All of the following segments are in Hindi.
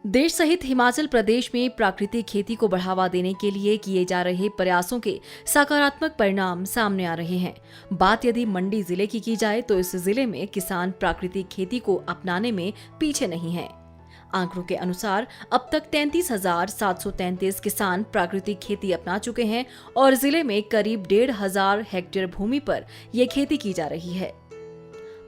देश सहित हिमाचल प्रदेश में प्राकृतिक खेती को बढ़ावा देने के लिए किए जा रहे प्रयासों के सकारात्मक परिणाम सामने आ रहे हैं। बात यदि मंडी जिले की जाए तो इस जिले में किसान प्राकृतिक खेती को अपनाने में पीछे नहीं हैं। आंकड़ों के अनुसार अब तक 33,733 किसान प्राकृतिक खेती अपना चुके हैं और जिले में करीब 1,500 हेक्टेयर भूमि पर ये खेती की जा रही है।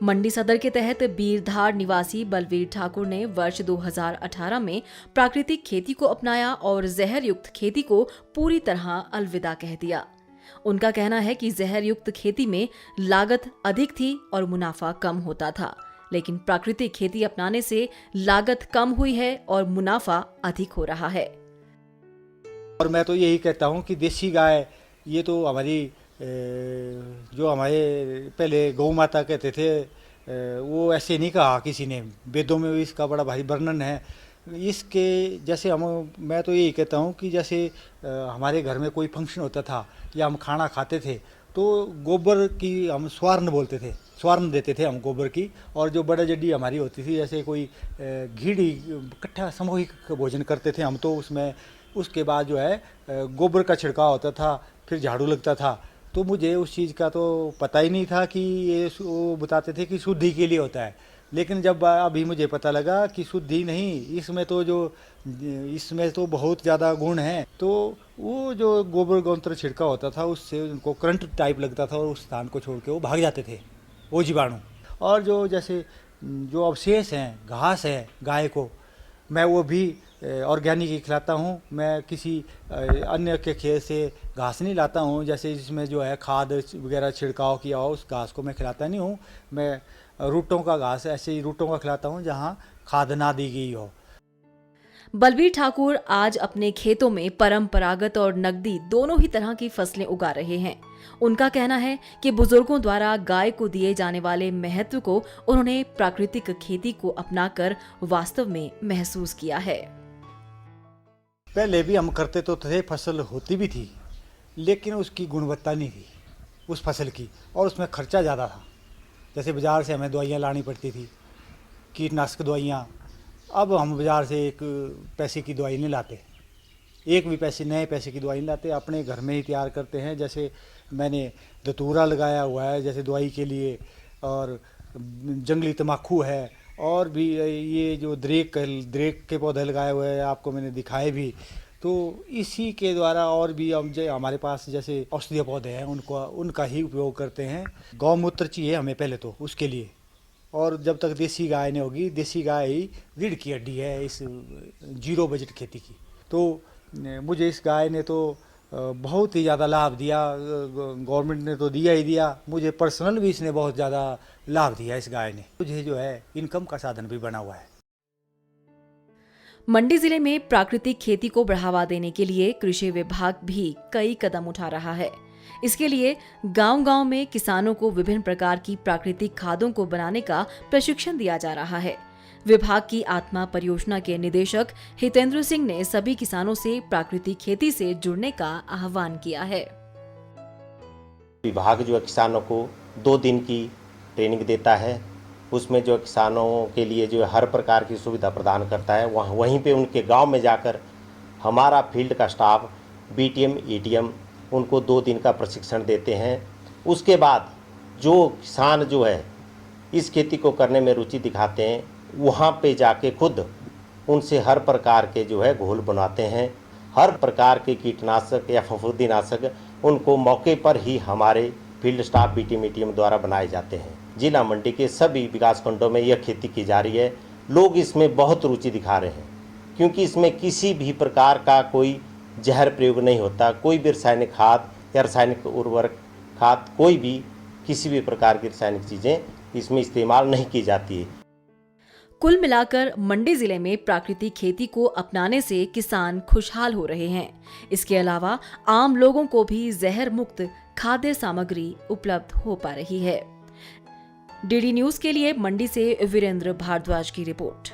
मंडी सदर के तहत बीरधार निवासी बलवीर ठाकुर ने वर्ष 2018 में प्राकृतिक खेती को अपनाया और जहर युक्त खेती को पूरी तरह अलविदा कह दिया। उनका कहना है कि जहर युक्त खेती में लागत अधिक थी और मुनाफा कम होता था, लेकिन प्राकृतिक खेती अपनाने से लागत कम हुई है और मुनाफा अधिक हो रहा है। और मैं तो यही कहता हूँ कि देसी गाय ये तो हमारी जो हमारे पहले गौ माता कहते थे, वो ऐसे नहीं कहा किसी ने, वेदों में भी इसका बड़ा भारी वर्णन है। इसके जैसे मैं तो यही कहता हूँ कि जैसे हमारे घर में कोई फंक्शन होता था या हम खाना खाते थे तो गोबर की हम स्वार्न बोलते थे, स्वार्न देते थे हम गोबर की। और जो बड़ा जड्डी हमारी होती थी, जैसे कोई घीड़ी इकट्ठा सामूहिक भोजन करते थे हम, तो उसमें उसके बाद जो है गोबर का छिड़काव होता था, फिर झाड़ू लगता था। तो मुझे उस चीज़ का तो पता ही नहीं था कि ये वो बताते थे कि शुद्धि के लिए होता है, लेकिन जब अभी मुझे पता लगा कि शुद्धि नहीं, इसमें तो बहुत ज़्यादा गुण हैं। तो वो जो गोबर गौंत्र छिड़का होता था उससे उनको करंट टाइप लगता था और उस स्थान को छोड़ के वो भाग जाते थे वो जीवाणु। और जो जैसे जो अवशेष हैं, घास है गाय को, मैं वो भी ऑर्गेनिक ही खिलाता हूँ। मैं किसी अन्य के खेत से घास नहीं लाता हूँ, जैसे इसमें जो है खाद वगैरह छिड़काव किया हो उस घास को मैं खिलाता नहीं हूँ। मैं रूटों का घास ऐसे ही रूटों का खिलाता हूँ जहाँ खाद ना दी गई हो। बलवीर ठाकुर आज अपने खेतों में परंपरागत और नकदी दोनों ही तरह की फसलें उगा रहे हैं। उनका कहना है कि बुजुर्गों द्वारा गाय को दिए जाने वाले महत्व को उन्होंने प्राकृतिक खेती को अपनाकर वास्तव में महसूस किया है। पहले भी हम करते तो थे, फसल होती भी थी, लेकिन उसकी गुणवत्ता नहीं थी उस फसल की, और उसमें खर्चा ज़्यादा था। जैसे बाज़ार से हमें दवाइयाँ लानी पड़ती थी, कीटनाशक दवाइयाँ। अब हम बाज़ार से एक पैसे की दवाई नहीं लाते, एक भी नए पैसे की दवाई नहीं लाते, अपने घर में ही तैयार करते हैं। जैसे मैंने धतूरा लगाया हुआ है जैसे दवाई के लिए, और जंगली तम्बाकू है, और भी ये जो द्रेक के पौधे लगाए हुए हैं, आपको मैंने दिखाए भी। तो इसी के द्वारा और भी हम जो हमारे पास जैसे औषधीय पौधे हैं उनका ही उपयोग करते हैं। गौमूत्र चाहिए हमें पहले तो उसके लिए, और जब तक देसी गाय नहीं होगी, देसी गाय ही रीढ़ की हड्डी है इस जीरो बजट खेती की। तो मुझे इस गाय ने तो बहुत ही ज़्यादा लाभ दिया, गवर्नमेंट ने तो दिया ही दिया, मुझे पर्सनल भी इसने बहुत ज़्यादा लाभ दिया इस गाय ने। मुझे जो है इनकम का साधन भी बना हुआ है। मंडी जिले में प्राकृतिक खेती को बढ़ावा देने के लिए कृषि विभाग भी कई कदम उठा रहा है। इसके लिए गांव-गांव में किसानों को विभिन्न प्रकार की प्राकृतिक खादों को बनाने का प्रशिक्षण दिया जा रहा है। विभाग की आत्मा परियोजना के निदेशक हितेंद्र सिंह ने सभी किसानों से प्राकृतिक खेती से जुड़ने का आह्वान किया है। विभाग जो किसानों को 2 दिन की ट्रेनिंग देता है, उसमें जो किसानों के लिए जो हर प्रकार की सुविधा प्रदान करता है। वहीं पे उनके गांव में जाकर हमारा फील्ड का स्टाफ बीटीएम ईटीएम उनको 2 दिन का प्रशिक्षण देते हैं। उसके बाद जो किसान जो है इस खेती को करने में रुचि दिखाते हैं, वहाँ पे जाके खुद उनसे हर प्रकार के जो है घोल बनाते हैं। हर प्रकार के कीटनाशक या फफूंदीनाशक उनको मौके पर ही हमारे फील्ड स्टाफ बीटीएम ईटीएम द्वारा बनाए जाते हैं। जिला मंडी के सभी विकास खंडों में यह खेती की जा रही है। लोग इसमें बहुत रुचि दिखा रहे हैं, क्योंकि इसमें किसी भी प्रकार का कोई जहर प्रयोग नहीं होता। कोई भी रासायनिक खाद या रासायनिक उर्वरक खाद, कोई भी किसी भी प्रकार की रासायनिक चीज़ें इसमें इस्तेमाल नहीं की जाती है। कुल मिलाकर मंडी जिले में प्राकृतिक खेती को अपनाने से किसान खुशहाल हो रहे हैं। इसके अलावा आम लोगों को भी जहर मुक्त खाद्य सामग्री उपलब्ध हो पा रही है। डीडी न्यूज के लिए मंडी से वीरेंद्र भारद्वाज की रिपोर्ट।